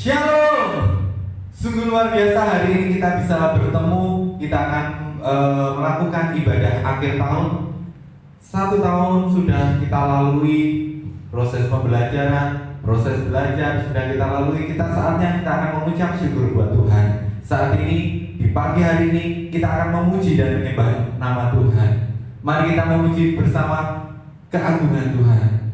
Shalom. Sungguh luar biasa hari ini kita bisa bertemu. Kita akan melakukan ibadah akhir tahun. 1 tahun sudah kita lalui proses pembelajaran, proses belajar sudah kita lalui. Saatnya kita akan mengucap syukur buat Tuhan. Saat ini di pagi hari ini kita akan memuji dan menyembah nama Tuhan. Mari kita memuji bersama keagungan Tuhan.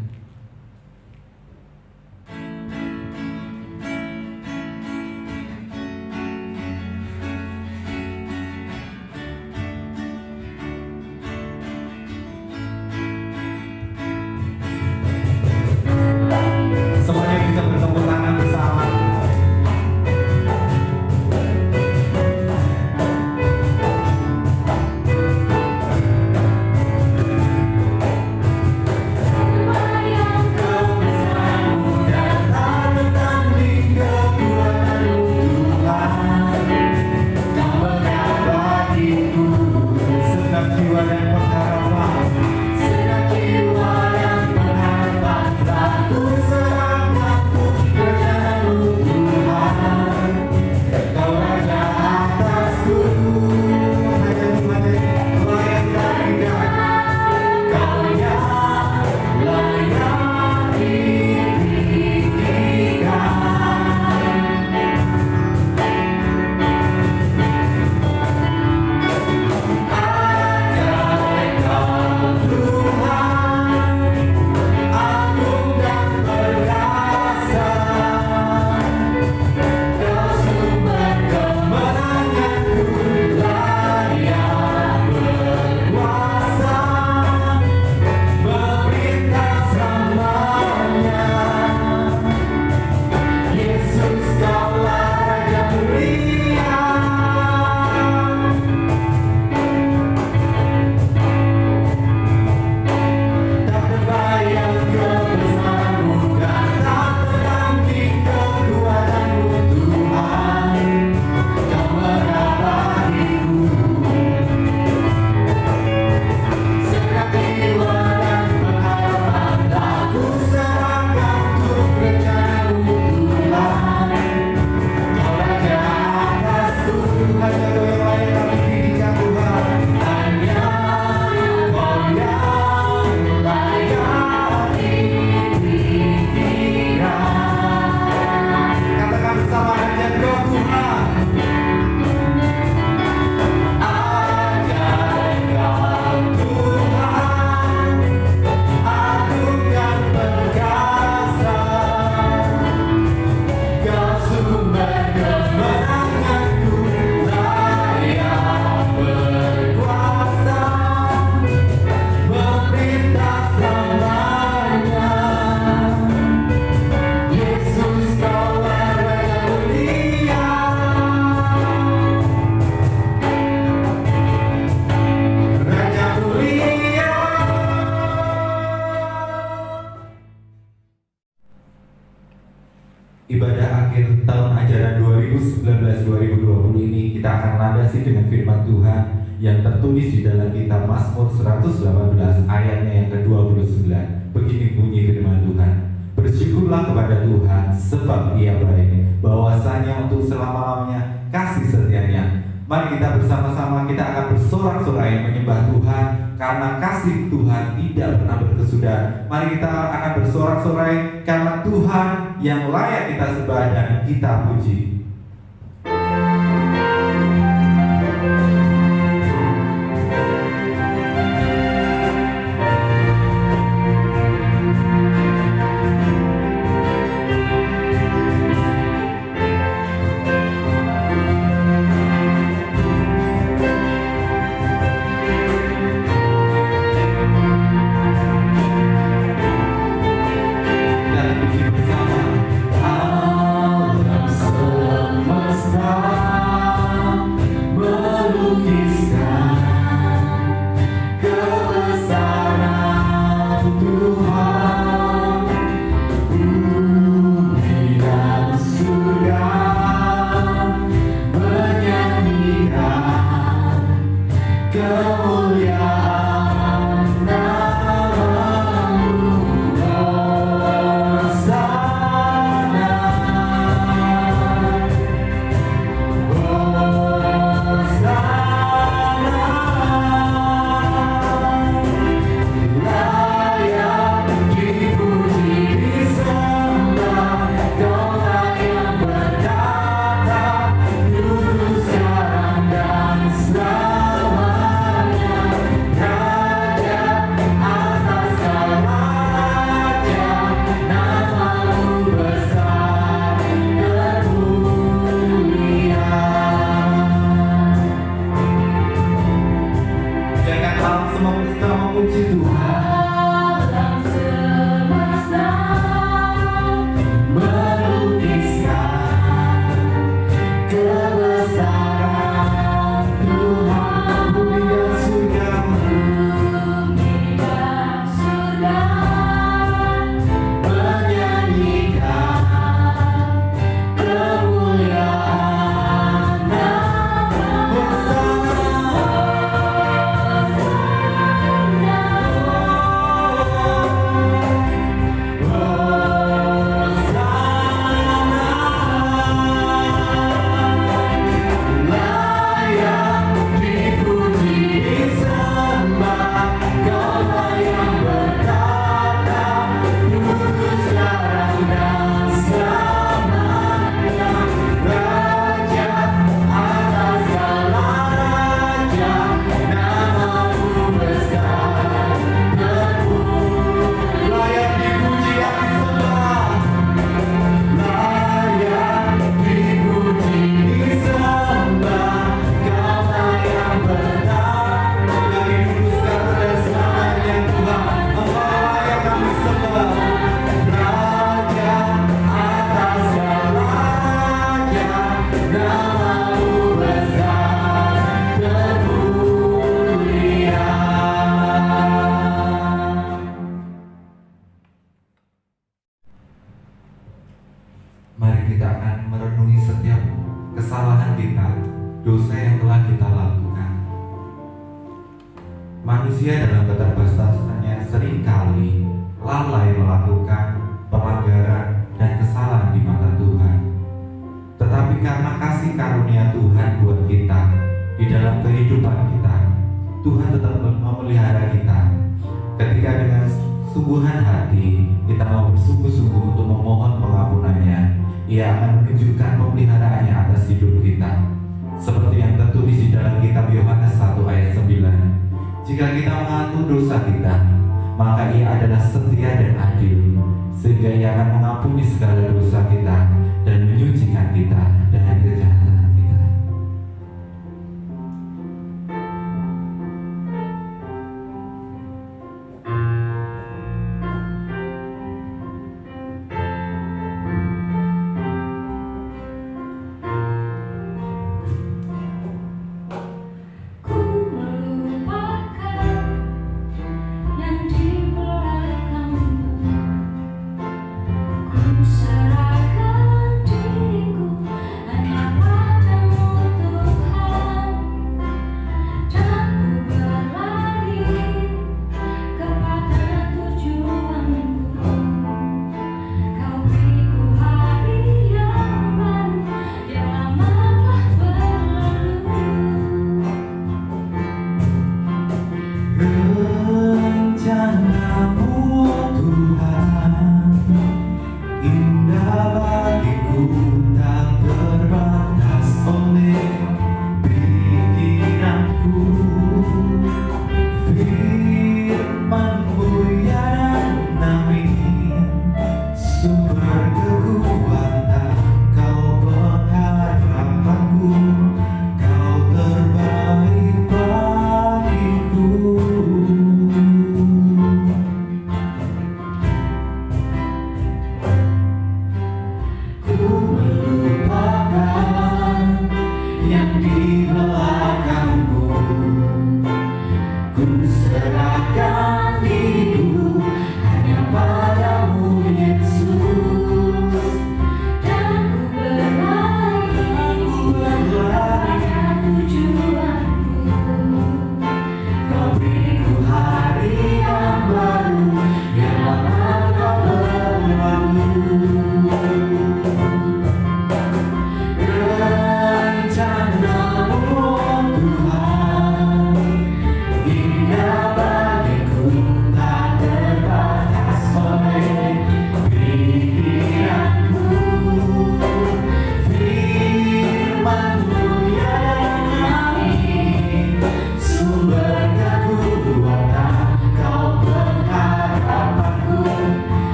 Ibadah akhir tahun ajaran 2019-2020 ini kita akan landasi dengan firman Tuhan yang tertulis di dalam kitab Mazmur 118 ayatnya yang ke-29. Begini bunyi firman Tuhan: bersyukurlah kepada Tuhan sebab Ia baik, bahwasanya untuk selama-lamanya kasih setianya. Mari kita bersama-sama kita akan bersorak-sorai menyembah Tuhan karena kasih Tuhan tidak pernah berkesudahan. Mari kita akan bersorak-sorai karena Tuhan yang layak kita sembah dan kita puji. Alam Manusia dalam keterbatasannya seringkali lalai melakukan pelanggaran dan kesalahan di mata Tuhan. Tetapi karena kasih karunia Tuhan buat kita di dalam kehidupan kita, Tuhan tetap memelihara kita. Ketika dengan sungguhan hati kita mau bersungguh-sungguh untuk memohon pengampunannya, Ia akan menunjukkan pemeliharaannya atas hidup kita. Seperti yang tertulis di dalam kitab Yohanes 1 ayat 9. Jika kita mengaku dosa kita, maka Ia adalah setia dan adil, sehingga Ia akan mengampuni segala dosa kita dan menyucikan kita dari kejahatan kita.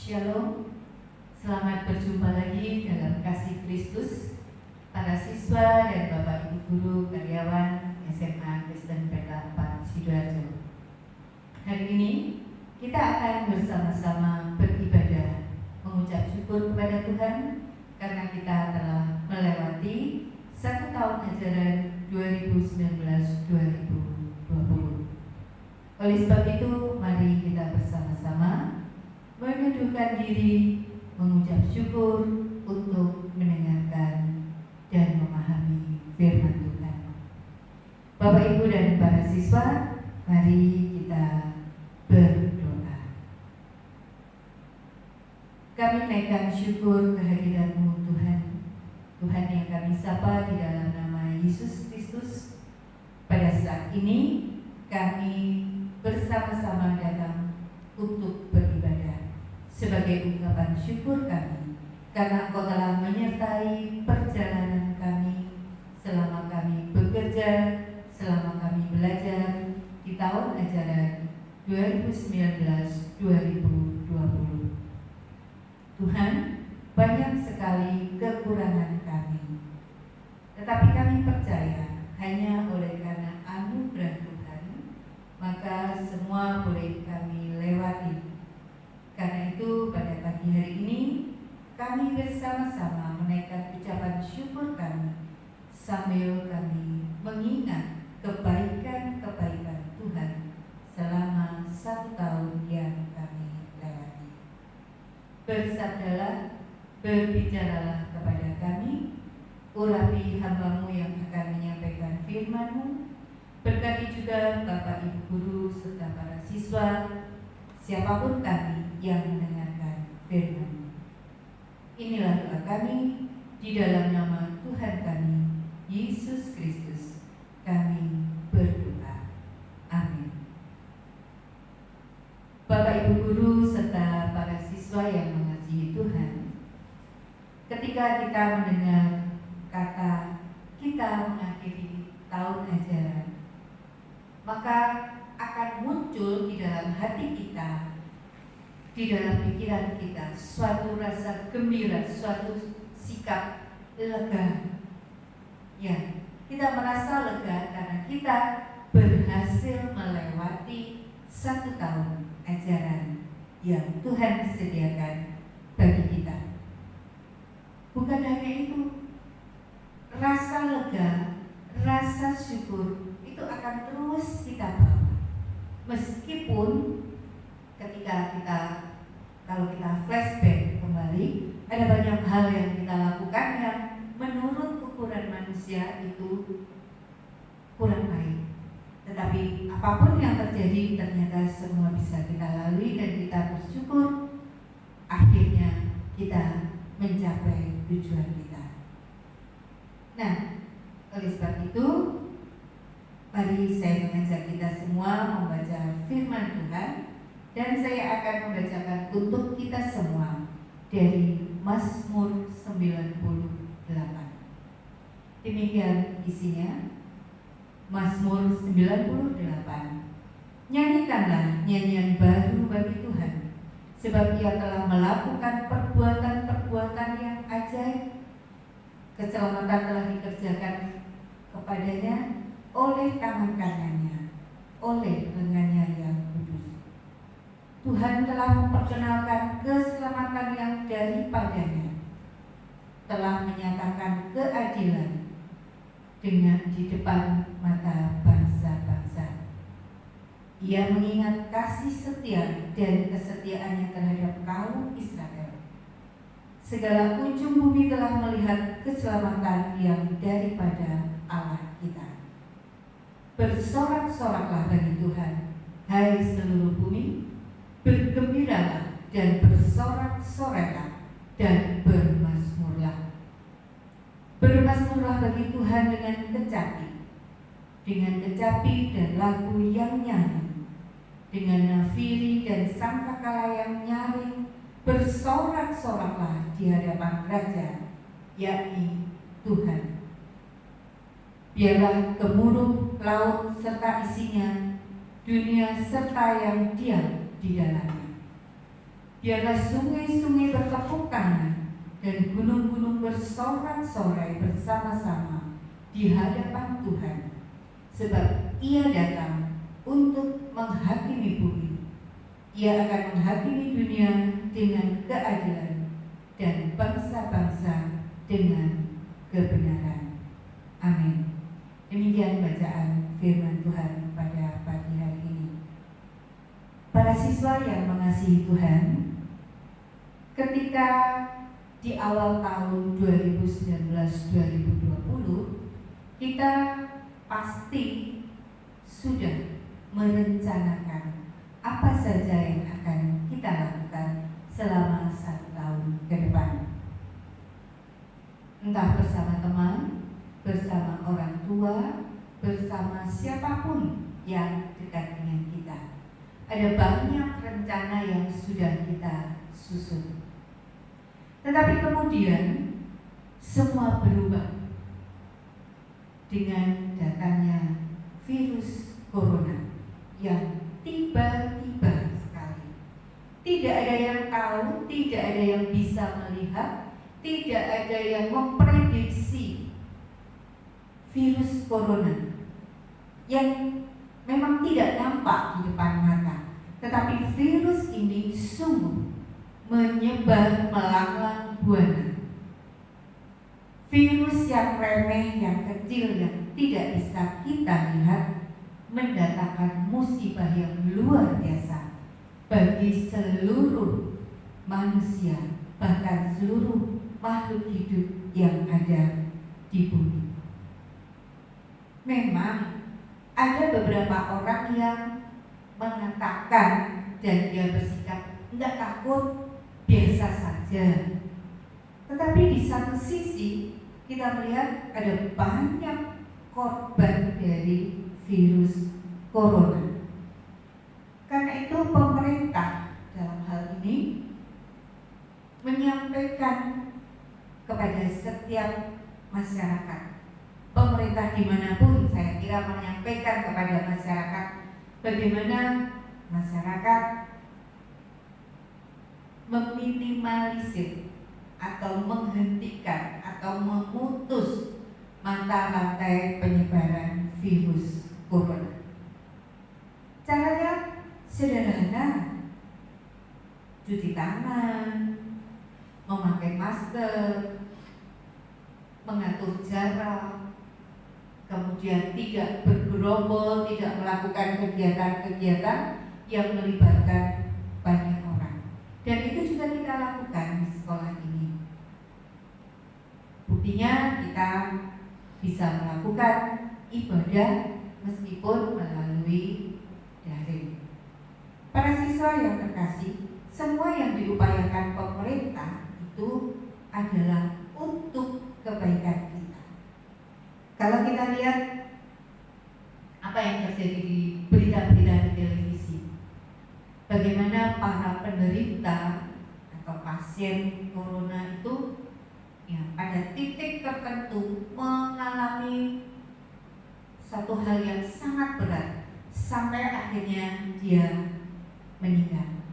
Shalom, selamat berjumpa lagi dalam kasih Kristus, para siswa dan Bapak Ibu Guru karyawan SMA Kristen Peta 4 Sidoarjo. Hari ini kita akan bersama-sama beribadah, mengucap syukur kepada Tuhan karena kita telah melewati 1 tahun ajaran 2019-2020. Oleh sebab itu, mari kita bersama-sama meneduhkan diri, mengucap syukur untuk mendengarkan dan memahami firman Tuhan. Bapak, Ibu, dan para siswa, mari kita berdoa. Kami naikkan syukur kehadirat-Mu Tuhan, Tuhan yang kami sapa di dalam nama Yesus Kristus. Pada saat ini kami bersama-sama datang untuk beribadah sebagai ungkapan syukur kami karena Engkau telah menyertai perjalanan kami selama kami bekerja, selama kami belajar di tahun ajaran 2019-2020. Tuhan, banyak sekali kekurangan kami, tetapi kami percaya hanya oleh karena anugerah Tuhan, maka semua boleh kami lewati. Karena itu pada pagi hari ini kami bersama-sama menaikkan ucapan syukur kami sambil kami mengingat kebaikan-kebaikan Tuhan selama 1 tahun yang kami lewati. Bersabdalah, berbicaralah kepada kami, urapi hamba-Mu yang akan menyampaikan firman-Mu, berkati juga Bapak Ibu Guru serta para siswa, siapapun kami yang mendengarkan firman. Inilah doa kami di dalam nama Tuhan kami, Yesus Kristus, kami berdoa. Amin. Bapak Ibu Guru serta para siswa yang mengasihi Tuhan, ketika kita mendengar kata kita mengakhiri tahun ajaran, maka akan muncul di dalam hati kita, di dalam pikiran kita, suatu rasa gembira, suatu sikap lega. Ya, kita merasa lega karena kita berhasil melewati 1 tahun ajaran yang Tuhan sediakan bagi kita. Bukan hanya itu, rasa lega, rasa syukur itu akan terus kita bawa. Meskipun ketika kalau kita flashback kembali, ada banyak hal yang kita lakukan yang menurut ukuran manusia itu kurang baik. Tetapi apapun yang terjadi ternyata semua bisa kita lalui dan kita bersyukur akhirnya kita mencapai tujuan kita. Nah, oleh sebab itu mari saya mengajak kita semua membaca firman Tuhan, dan saya akan membacakan untuk kita semua dari Mazmur 98. Demikian isinya. Mazmur 98. Nyanyikanlah nyanyian baru bagi Tuhan, sebab Ia telah melakukan perbuatan-perbuatan yang ajaib. Keselamatan telah dikerjakan kepadanya oleh tangan kanannya, oleh lengannya yang kudus. Tuhan telah memperkenalkan keselamatan yang daripadanya, telah menyatakan keadilan dengan di depan mata bangsa-bangsa. Ia mengingat kasih setia dan kesetiaannya terhadap kaum Israel. Segala ujung bumi telah melihat keselamatan yang daripada Allah kita. Bersorak-soraklah bagi Tuhan, hai seluruh bumi, bergembiralah dan bersorak-soraklah dan bermazmurlah. Bermazmurlah bagi Tuhan dengan kecapi dan lagu yang nyanyi, dengan nafiri dan sangkakala yang nyaring. Bersorak-soraklah di hadapan Raja, yakni Tuhan. Biarlah gemuruh laut serta isinya, dunia serta yang diam di dalamnya. Biarlah sungai-sungai bertepuk tangan dan gunung-gunung bersorak-sorai bersama-sama di hadapan Tuhan, sebab Ia datang untuk menghakimi bumi. Ia akan menghakimi dunia dengan keadilan dan bangsa-bangsa dengan kebenaran. Amin. Demikian bacaan firman Tuhan pada pagi hari ini. Para siswa yang mengasihi Tuhan, ketika di awal tahun 2019-2020, kita pasti sudah merencanakan apa saja yang akan kita lakukan selama 1 tahun ke depan. Entah bersama teman, bersama orang tua, bersama siapapun yang dekat dengan kita. Ada banyak rencana yang sudah kita susun. Tetapi kemudian semua berubah dengan datangnya virus corona yang tiba-tiba sekali. Tidak ada yang tahu, tidak ada yang bisa melihat, tidak ada yang memprediksi virus corona yang memang tidak nampak di depan mata. Tetapi virus ini sungguh menyebar melanglang buana. Virus yang remeh, yang kecil, yang tidak bisa kita lihat mendatangkan musibah yang luar biasa bagi seluruh manusia, bahkan seluruh makhluk hidup yang ada di bumi. Memang ada beberapa orang yang mengatakan dan dia bersikap tidak takut, biasa saja. Tetapi di satu sisi kita melihat ada banyak korban dari virus corona. Karena itu pemerintah dalam hal ini menyampaikan kepada setiap masyarakat, pemerintah dimanapun, saya kira menyampaikan kepada masyarakat bagaimana masyarakat meminimalisir atau menghentikan atau memutus mata rantai penyebaran virus corona. Caranya sederhana, cuci tangan, memakai masker, mengatur jarak, kemudian tidak bergerombol, tidak melakukan kegiatan-kegiatan yang melibatkan banyak orang. Dan itu juga kita lakukan di sekolah ini. Buktinya kita bisa melakukan ibadah meskipun melalui daring. Para siswa yang terkasih, semua yang diupayakan pemerintah itu adalah untuk kebaikan kita. Kalau kita lihat apa yang terjadi di berita-berita di televisi, bagaimana para penderita atau pasien corona itu pada titik tertentu mengalami satu hal yang sangat berat sampai akhirnya dia meninggal.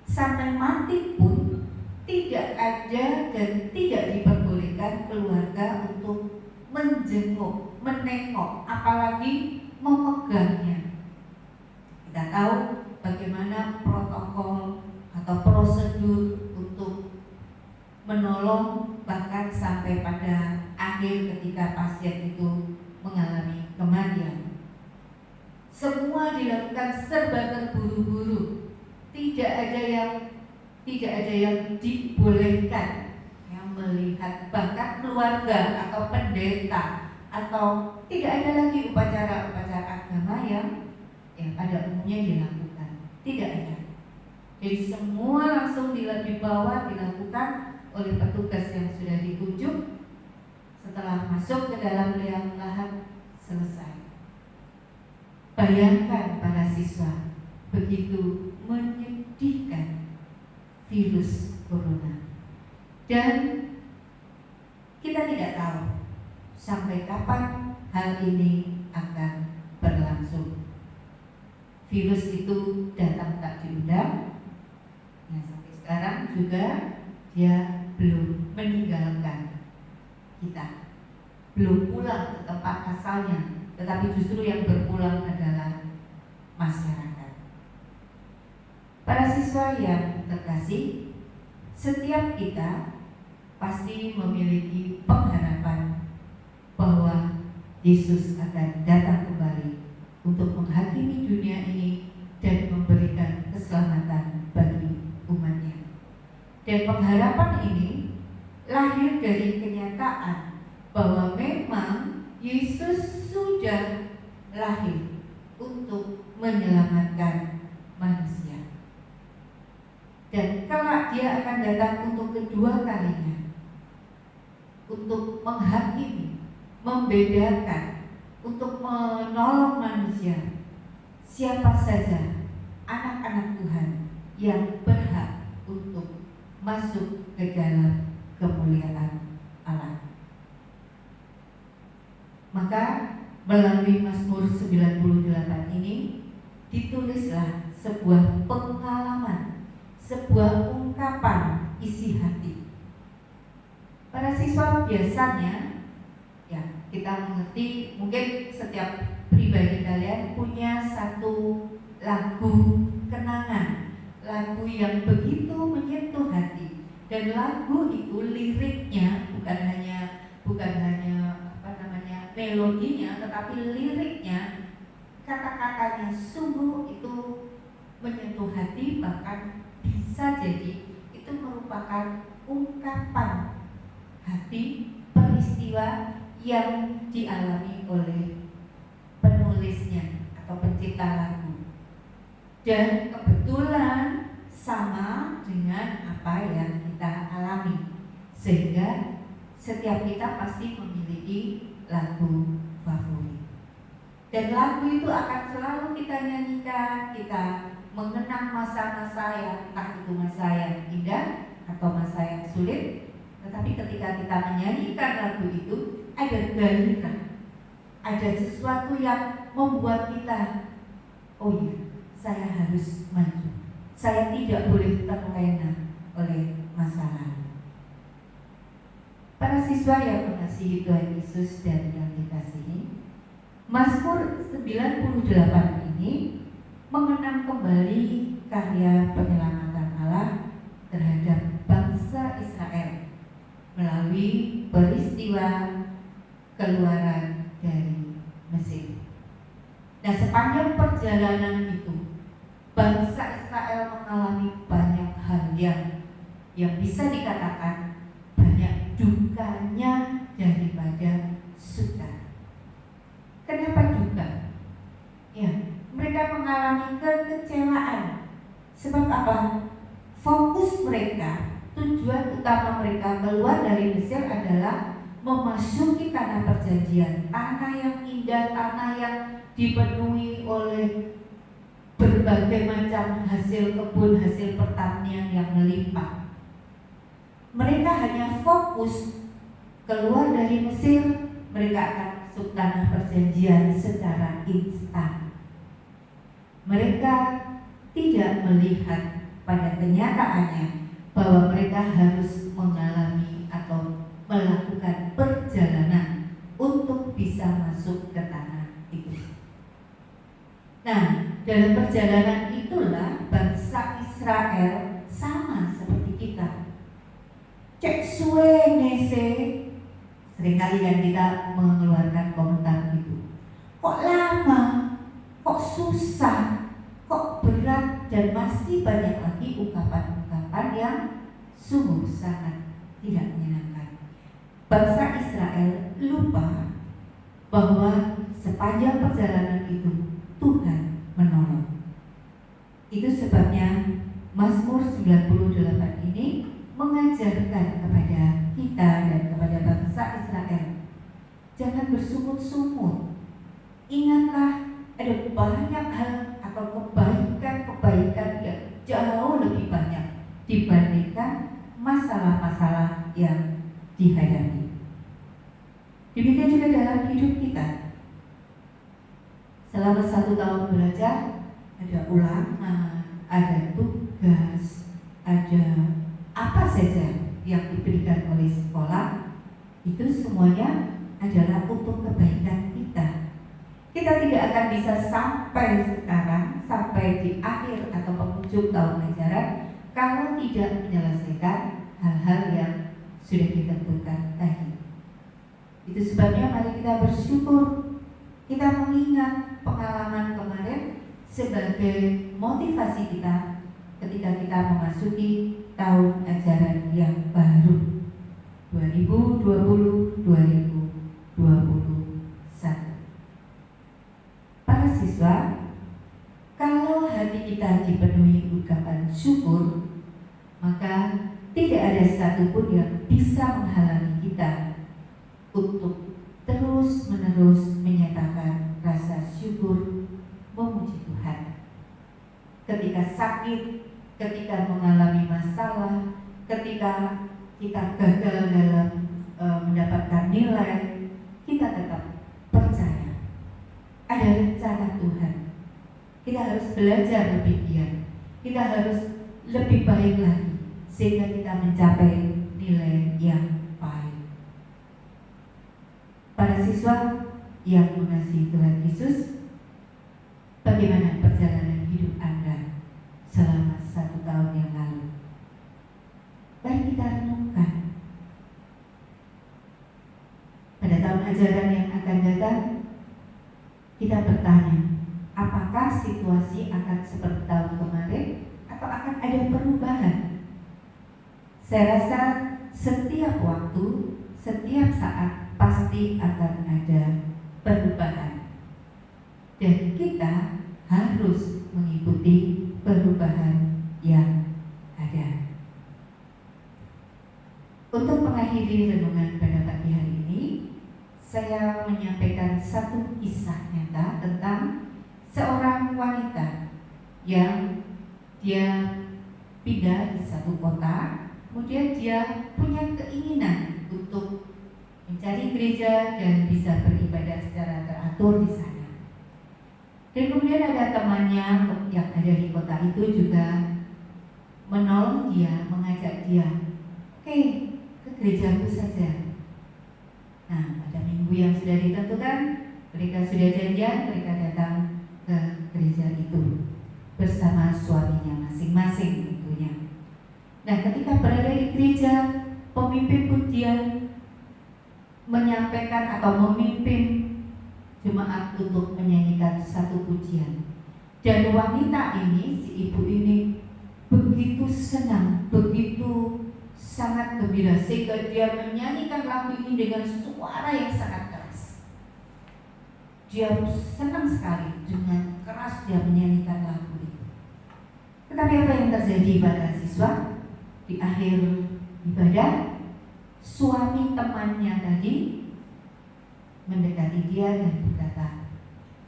Sampai mati pun tidak ada dan tidak diperbolehkan keluarga untuk menjenguk, menengok, apalagi memegangnya. Kita tahu bagaimana protokol atau prosedur untuk menolong, bahkan sampai pada akhir ketika pasien itu mengalami kematian. Semua dilakukan serba terburu-buru, tidak ada yang dibolehkan yang melihat, bahkan keluarga atau pendeta, atau tidak ada lagi upacara-upacara agama yang pada umumnya dilakukan. Tidak ada. Jadi semua langsung dibawa, dilakukan oleh petugas yang sudah ditunjuk. Setelah masuk ke dalam liang lahat, selesai. Bayangkan para siswa, begitu menyedihkan virus corona. Dan kita tidak tahu sampai kapan hal ini akan berlangsung. Virus itu datang tak diundang, sampai sekarang juga dia belum meninggalkan kita, belum pulang ke tempat asalnya, tetapi justru yang berpulang adalah masyarakat. Para siswa yang terkasih, setiap kita pasti memiliki pengharapan bahwa Yesus akan datang kembali untuk menghakimi dunia ini dan memberikan keselamatan bagi umatnya. Dan pengharapan ini lahir dari kenyataan bahwa memang Yesus sudah lahir untuk menyelamatkan manusia. Dan kelak dia akan datang untuk kedua kalinya, untuk menghakimi, membedakan, untuk menolong manusia. Siapa saja anak-anak Tuhan yang berhak untuk masuk ke dalam kemuliaan Allah. Maka melalui Mazmur 98 ini ditulislah sebuah pengalaman, sebuah ungkapan isi hati. Para siswa biasanya, ya kita mengerti, mungkin setiap pribadi kalian punya satu lagu kenangan, lagu yang begitu menyentuh hati, dan lagu itu liriknya bukan hanya melodinya, tetapi liriknya, kata-katanya sungguh itu menyentuh hati, bahkan bisa jadi itu merupakan ungkapan hati peristiwa yang dialami oleh penulisnya atau pencipta lagu, dan kebetulan sama dengan apa yang kita alami, sehingga setiap kita pasti memiliki lagu favorit, dan lagu itu akan selalu kita nyanyikan, kita mengenang masa-masa yang entah itu masa yang indah atau masa yang sulit. Tetapi ketika kita menyanyikan lagu itu, ada gairah, ada sesuatu yang membuat kita, oh iya, saya harus maju, saya tidak boleh terlena oleh masa lalu. Para siswa yang mengasihi Tuhan Yesus dan yang dikasihi, Mazmur 98 ini mengenang kembali karya penyelamatan Allah terhadap bangsa Israel melalui peristiwa keluaran dari Mesir. Nah, sepanjang perjalanan itu, bangsa Israel mengalami banyak hal yang bisa dikatakan banyak dukanya daripada suka. Kenapa duka? Ya, mereka mengalami kekecewaan. Sebab apa? Fokus mereka, tujuan utama mereka keluar dari Mesir adalah memasuki tanah perjanjian, tanah yang indah, tanah yang dipenuhi oleh berbagai macam hasil kebun, hasil pertanian yang melimpah. Mereka hanya fokus keluar dari Mesir, mereka akan masuk tanah perjanjian secara instan. Mereka tidak melihat pada kenyataannya bahwa mereka harus mengalami atau melakukan perjalanan untuk bisa masuk ke tanah itu. Nah, dalam perjalanan itulah bangsa Israel sama seperti kita. Cek suwe nese, seringkali kan kita mengeluarkan komentar itu. Kok lama, kok susah, kok berat, dan masih banyak lagi ungkapan-ungkapan yang sungguh sangat tidak menyenangkan. Bangsa Israel lupa bahwa sepanjang perjalanan itu Tuhan menolong. Itu sebabnya Mazmur 98 ini mengajarkan kepada kita dan kepada bangsa Israel, jangan bersungut-sungut. Ingatlah ada banyak hal atau kebaikan-kebaikan yang jauh lebih banyak dibandingkan masalah-masalah yang dihadapi. Demikian juga dalam hidup kita. Selama 1 tahun belajar, ada ulangan, ada tugas, ada apa saja yang diberikan oleh sekolah, itu semuanya adalah untuk kebaikan kita. Kita tidak akan bisa sampai sekarang, sampai di akhir atau penghujung tahun ajaran, kalau tidak menyelesaikan hal-hal yang sudah ditentukan tadi. Itu sebabnya mari kita bersyukur, kita mengingat pengalaman kemarin sebagai motivasi kita ketika kita memasuki tahun ajaran yang baru 2020-2021. Para siswa, kalau hati kita dipenuhi ungkapan syukur, maka tidak ada satupun yang bisa menghalangi kita untuk terus-menerus menyatakan rasa syukur, memuji Tuhan. Ketika sakit, ketika mengalami masalah, ketika kita gagal dalam mendapatkan nilai, kita tetap percaya ada rencana Tuhan. Kita harus belajar lebih giat, kita harus lebih baik lagi sehingga kita mencapai nilai yang baik. Para siswa yang mengasihi Tuhan Yesus, bagaimana perjalanan hidup Anda selama 1 tahun yang lalu? Mari kita renungkan. Pada tahun ajaran yang akan datang, kita bertanya, apakah situasi akan seperti tahun kemarin atau akan ada perubahan? Saya rasa setiap waktu, setiap saat pasti akan ada perubahan. Dan kita harus mengikuti perubahan yang ada. Untuk mengakhiri renungan pada pagi hari ini, saya menyampaikan satu kisah nyata tentang seorang wanita yang dia pindah di satu kota. Kemudian dia punya keinginan untuk mencari gereja dan bisa beribadah secara teratur di sana. Dan kemudian ada temannya yang ada di kota itu juga menolong dia, mengajak dia, oke, ke gerejaku saja. Nah, pada minggu yang sudah ditentukan, mereka sudah janjian, mereka datang ke gereja itu bersama suaminya masing-masing tentunya. Nah, ketika berada di gereja, pemimpin pujian menyampaikan atau memimpin jemaat untuk menyanyikan satu pujian. Dan wanita ini, si ibu ini begitu senang, begitu sangat gembira sehingga dia menyanyikan lagu ini dengan suara yang sangat keras. Dia senang sekali dengan keras dia menyanyikan lagu itu. Tetapi apa yang terjadi pada siswa? Di akhir ibadah, suami temannya tadi mendekati dia dan berkata,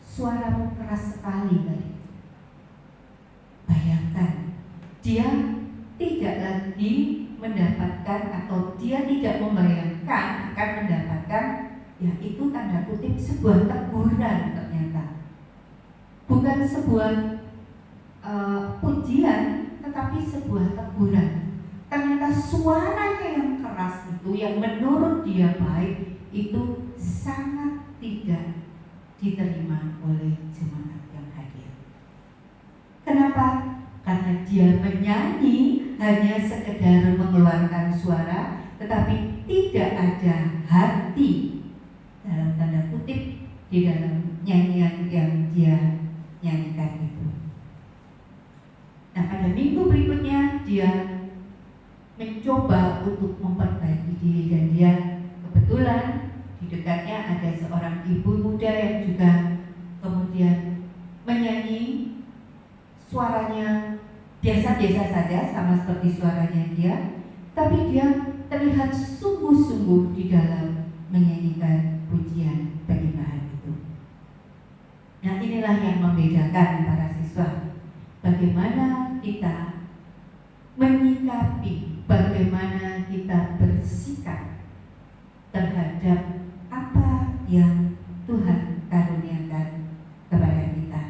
suaramu keras sekali tadi. Bayangkan, dia tidak lagi mendapatkan atau dia tidak membayangkan akan mendapatkan, ya itu tanda kutip sebuah teguran ternyata. Bukan sebuah pujian, tetapi sebuah teguran. Ternyata suaranya yang keras itu, yang menurut dia baik, itu sangat tidak diterima oleh jemaat yang hadir. Kenapa? Karena dia menyanyi hanya sekedar mengeluarkan suara, tetapi tidak ada hati dalam tanda kutip di dalam nyanyian yang dia nyanyikan itu. Nah, pada minggu berikutnya dia mencoba untuk memperbaiki diri dan dia kebetulan di dekatnya ada seorang ibu muda yang juga kemudian menyanyi, suaranya biasa-biasa saja sama seperti suaranya dia, tapi dia terlihat sungguh-sungguh di dalam menyanyikan pujian penyembahan itu. Nah, inilah yang membedakan para siswa, bagaimana kita menyikapi, bagaimana kita bersikap terhadap apa yang Tuhan karuniakan kepada kita.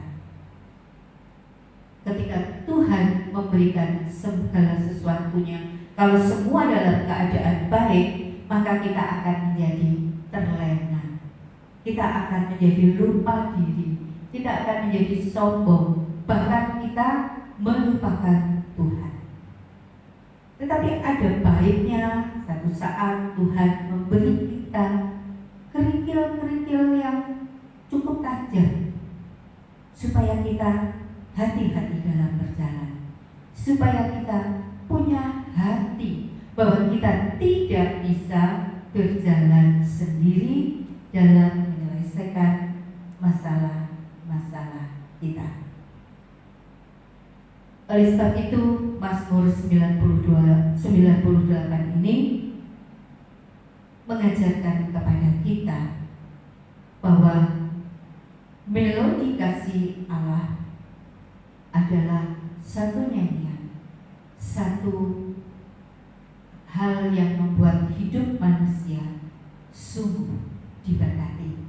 Ketika Tuhan memberikan segala sesuatunya, kalau semua dalam keadaan baik, maka kita akan menjadi terlena. Kita akan menjadi lupa diri, kita akan menjadi sombong, bahkan kita melupakan Tuhan. Tetapi ada baiknya satu saat Tuhan memberi kita kerikil-kerikil yang cukup tajam supaya kita hati-hati dalam berjalan, supaya kita punya hati bahwa kita tidak bisa berjalan sendiri dalam menyelesaikan masalah-masalah kita. Oleh sebab itu, Mazmur 98 ini mengajarkan kepada kita bahwa melodi kasih Allah adalah satu nyanyian, satu hal yang membuat hidup manusia sungguh diberkati.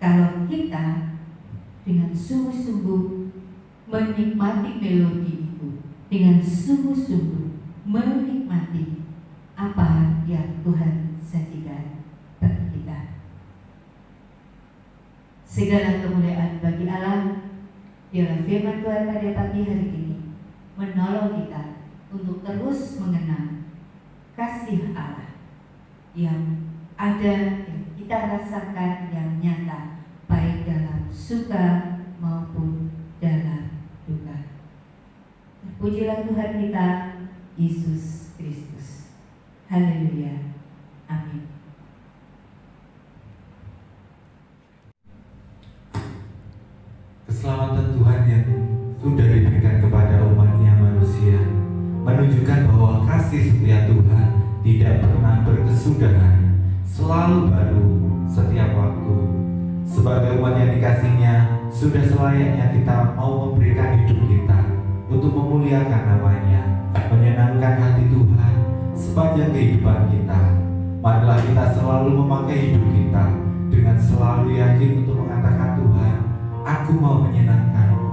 Kalau kita dengan sungguh-sungguh menikmati melodi itu, dengan sungguh-sungguh menikmati apa yang Tuhan sajikan bagi kita. Segala kemuliaan bagi Allah. Biarlah firman Tuhan pada pagi hari ini menolong kita untuk terus mengenal kasih Allah yang ada, yang kita rasakan, yang nyata, baik dalam suka maupun dalam duka. Terpujilah Tuhan kita, Yesus Kristus. Haleluya. Amin. Keselamatan Tuhan yang sudah diberikan kepada umatnya manusia menunjukkan bahwa kasih setia Tuhan tidak pernah berkesudahan, selalu baru setiap waktu. Sebagai umat yang dikasihnya, sudah selayaknya kita mau memberikan hidup kita untuk memuliakan namanya, menyenangkan hati Tuhan sepanjang kehidupan kita. Marilah kita selalu memakai hidup kita dengan selalu yakin untuk mengatakan, Tuhan, aku mau menyenangkan-Mu.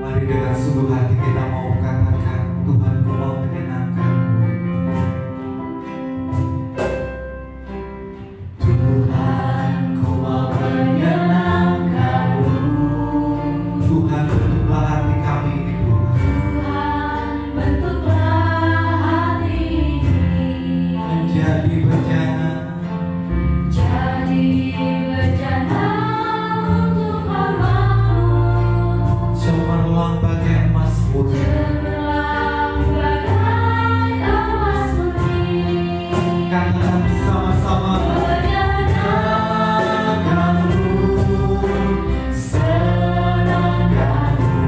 Mari dengan sungguh hati kita mau katakan, Tuhan, ku mau menyenangkan-Mu. Tuhan, ku mau menyenangkan-Mu. Tuhan, bentuklah hati kami ini, Tuhan. Menjadi bejana untuk nama-Mu, cemerlang bagai emas murni. cemerlang bagai emas murni. Katakan bersama-sama, Menyenangkan-Mu, senangkan-Mu,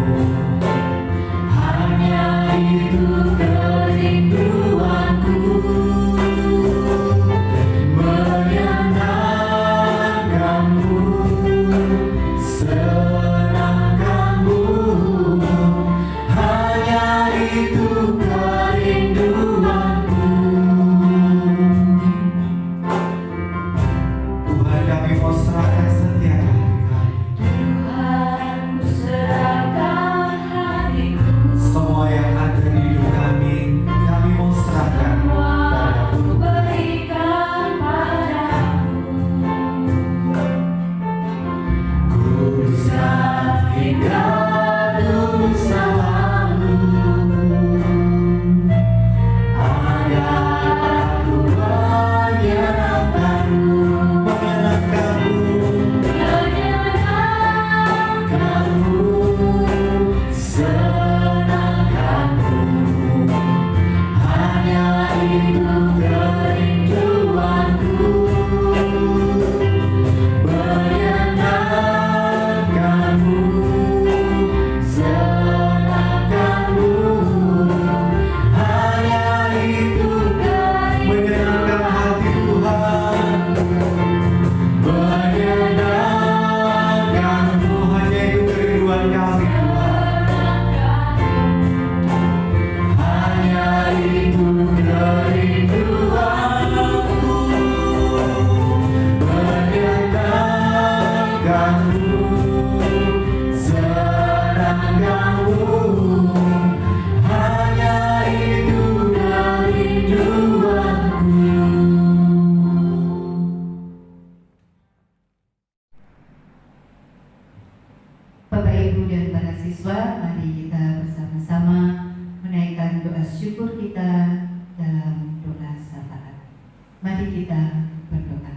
hanya itu kerinduanku. Menyenangkan-Mu, senangkan-Mu, hanya itu kerinduanku. Tuhan, kami mau serahkan setiap hati kami. Tuhan, ku serahkan hatiku, Semua yang ada di hidup kami mau serahkan semua padamu. ku berikan padamu. Ku serah hingga dosa lalu, agar aku menyenangkan-Mu, menyenangkan-Mu, senangkan-Mu, hanya itu kerinduanku. Menyenangkan-Mu, senangkan-Mu, hanya itu Menyenangkan hati Tuhan, menyenangkan-Mu, hanya itu kerinduan kami Tuhan. hanya itu kerinduanku. Menyenangkan-Mu, senangkan-Mu, hanya itu kerinduanku. Bapak, Ibu, dan para siswa, mari kita bersama-sama menaikkan doa syukur kita dalam doa syafaat. Mari kita berdoa.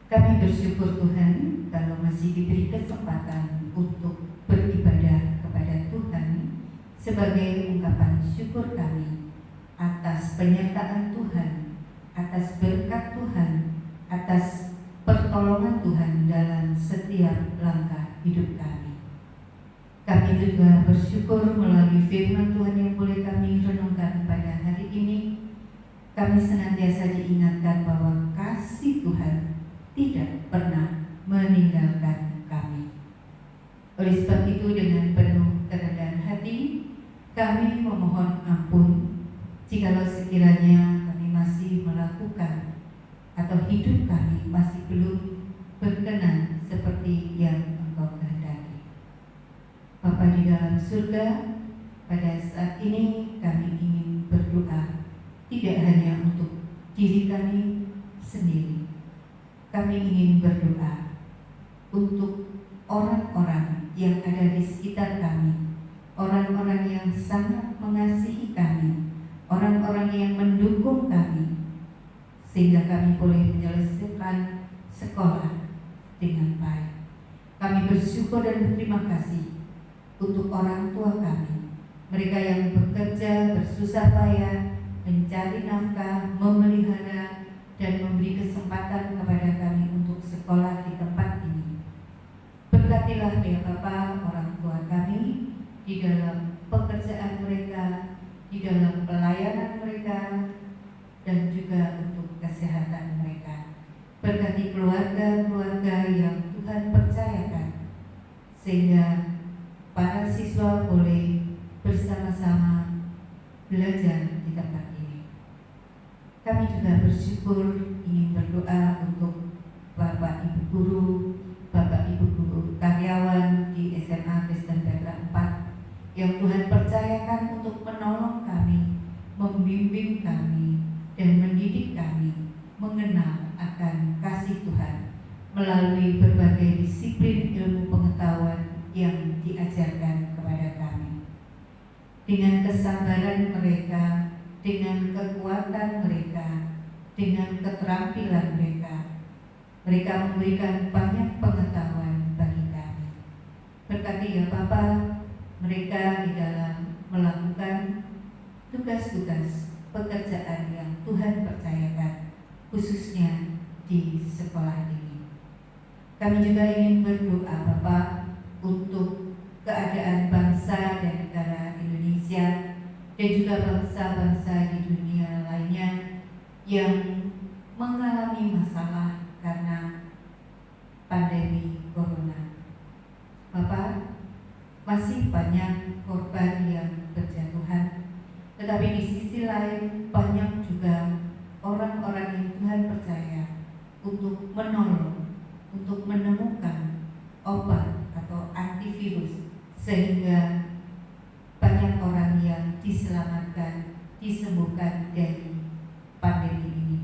Kami bersyukur Tuhan kalau masih diberi kesempatan untuk beribadah kepada Tuhan sebagai ungkapan syukur kami atas penyertaan Tuhan, atas berkat Tuhan, atas pertolongan Tuhan dalam setiap langkah hidup kami. Kami juga bersyukur melalui firman Tuhan yang boleh kami renungkan pada hari ini. Kami senantiasa diingatkan bahwa Tuhan tidak pernah meninggalkan kami. Oleh sebab itu, dengan penuh kerendahan hati, kami memohon ampun jikalau sekiranya kami masih melakukan atau hidup kami masih belum berkenan seperti yang Engkau kehendaki. Bapa di dalam surga, pada saat ini kami ingin berdoa tidak hanya untuk diri kami sendiri. Kami ingin berdoa untuk orang-orang yang ada di sekitar kami, orang-orang yang sangat mengasihi kami, orang-orang yang mendukung kami, sehingga kami boleh menyelesaikan sekolah dengan baik. Kami bersyukur dan berterima kasih untuk orang tua kami, mereka yang bekerja bersusah payah mencari nafkah, memelihara dan memberi kesempatan kepada kami untuk sekolah di tempat ini. Berkatilah ya Bapa orang tua kami di dalam pekerjaan mereka, di dalam pelayanan mereka, dan juga untuk kesehatan mereka. Berkati keluarga-keluarga yang Tuhan percayakan, sehingga para siswa boleh bersama-sama belajar di tempat ini. Kami juga bersyukur ingin berdoa untuk Bapak Ibu Guru, Bapak Ibu Guru karyawan di SMA Kristen Petra 4 yang Tuhan percayakan untuk menolong kami, membimbing kami, dan mendidik kami mengenal akan kasih Tuhan melalui berbagai disiplin ilmu pengetahuan yang diajarkan kepada kami. Dengan kesabaran mereka, dengan kekuatan mereka, dengan keterampilan mereka, mereka memberikan banyak pengetahuan bagi kami. Berkati ya Bapa mereka di dalam melakukan tugas-tugas pekerjaan yang Tuhan percayakan, khususnya di sekolah ini. Kami juga ingin berdoa Bapa untuk keadaan bangsa dan negara Indonesia dan juga bangsa-bangsa di dunia lainnya yang mengalami masalah karena pandemi corona. Bapak, masih banyak korban yang berjatuhan, tetapi di sisi lain banyak juga orang-orang yang Tuhan percaya untuk menolong, untuk menemukan obat atau antivirus sehingga banyak orang yang diselamatkan, disembuhkan dari pandemi ini.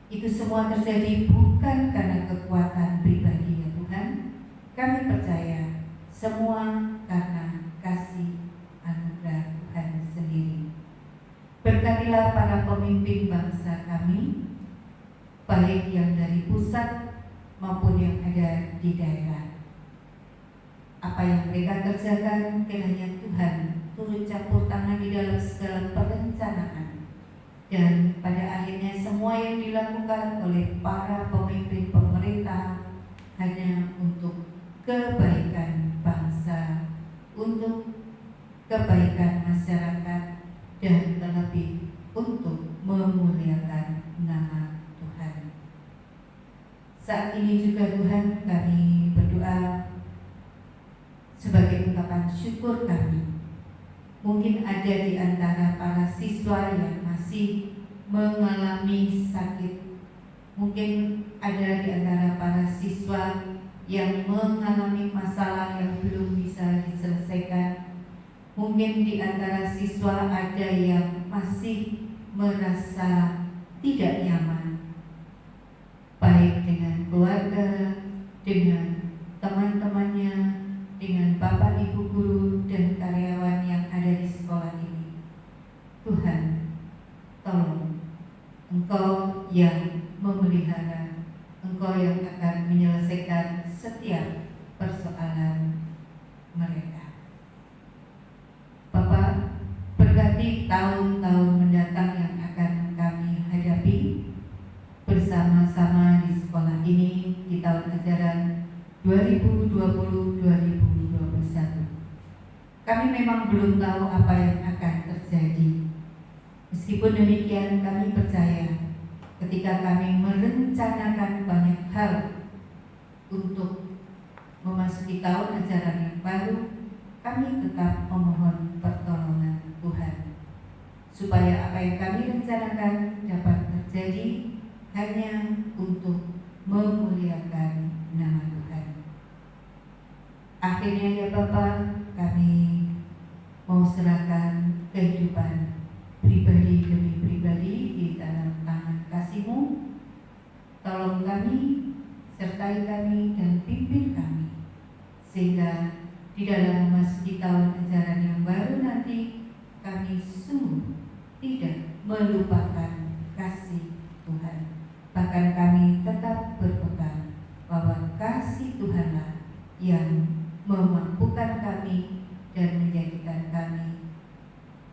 Itu semua terjadi bukan karena kekuatan pribadi ya Tuhan. Kami percaya semua karena kasih anugerah Tuhan sendiri. Berkatilah para pemimpin bangsa kami, baik yang dari pusat maupun yang ada di daerah. Apa yang mereka kerjakan, kiranya Tuhan turut campur tangan di dalam segala perencanaan, dan pada akhirnya semua yang dilakukan oleh para pemimpin pemerintah hanya untuk kebaikan bangsa, untuk kebaikan masyarakat, dan terlebih untuk memuliakan nama Tuhan. Saat ini juga Tuhan kami berdoa sebagai ungkapan syukur kami. Mungkin ada di antara para siswa yang masih mengalami sakit. Mungkin ada di antara para siswa yang mengalami masalah yang belum bisa diselesaikan. Mungkin di antara siswa ada yang masih merasa tidak nyaman, baik dengan keluarga, dengan teman-temannya, dengan Bapak Ibu Guru dan karyawan yang ada di sekolah ini. Tuhan, tolong, Engkau yang memelihara, Engkau yang akan menyelesaikan setiap persoalan mereka. Bapak, berkati tahun-tahun mendatang yang akan kami hadapi bersama-sama di sekolah ini di tahun ajaran 2020-2021. Kami memang belum tahu apa yang akan terjadi. Meskipun demikian, kami percaya ketika kami merencanakan banyak hal untuk memasuki tahun ajaran yang baru, kami tetap memohon pertolongan Tuhan, supaya apa yang kami rencanakan dapat terjadi hanya untuk memuliakan nama Tuhan. Akhirnya ya Bapa, kami mau serahkan kehidupan pribadi demi pribadi di dalam tangan kasih-Mu. Tolong kami, sertai kami dan pimpin kami, sehingga di dalam memasuki tahun ajaran yang baru nanti kami sungguh tidak melupakan kasih Tuhan. Bahkan kami tetap berpegang bahwa kasih Tuhanlah yang memampukan kami dan menjadikan kami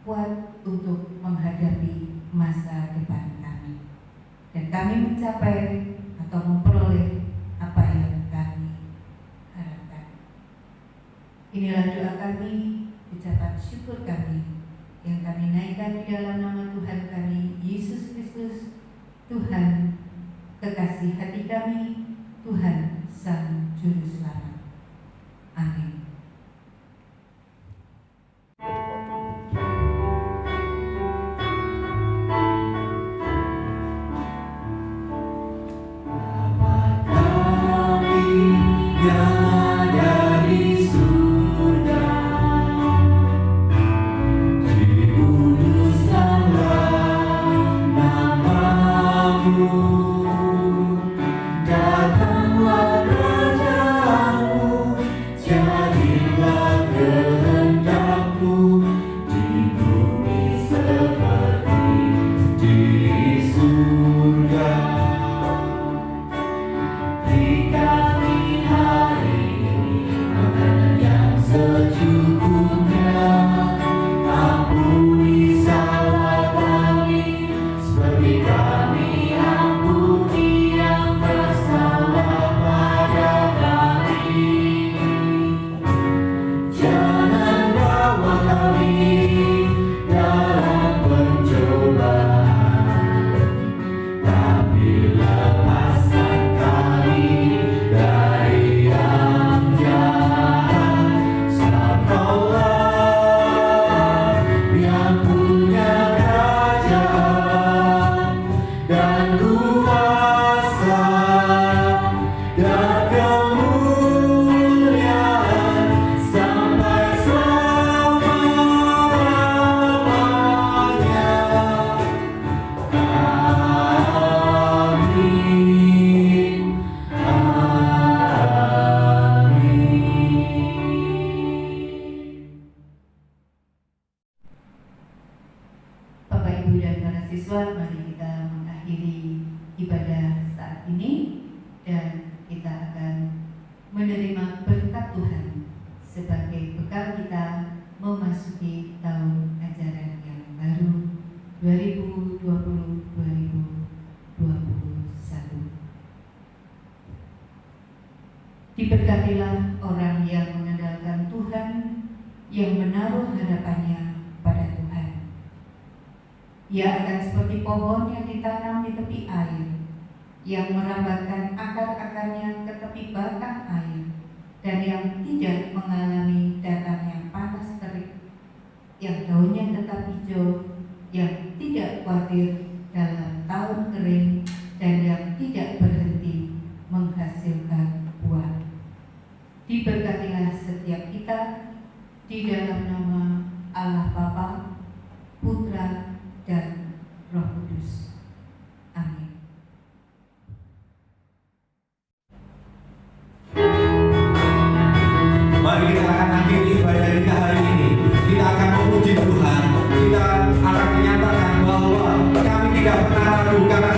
kuat untuk menghadapi masa depan kami. Dan kami mencapai atau memperoleh apa yang kami harapkan. Inilah doa kami, ucapan syukur kami yang kami naikkan di dalam nama Tuhan kami, Yesus Kristus, Tuhan kekasih hati kami, Tuhan Sang Juru Selamat. Amin. Diberkatilah orang yang mengandalkan Tuhan, yang menaruh harapannya pada Tuhan. Ia akan seperti pohon yang ditanam di tepi air, yang merambatkan akar-akarnya ke tepi batang air, dan yang tidak mengalami datang yang panas terik, yang daunnya tetap hijau, yang tidak khawatir dalam tahun kering, dan yang tidak berhenti menghasilkan buah. Diberkatilah setiap kita di dalam nama Allah Bapa, Putra, dan Roh Kudus. Amin. Mari kita akan akhiri ibadah kita hari ini. Kita akan memuji Tuhan. Kita akan menyatakan bahwa kami tidak pernah ragu karena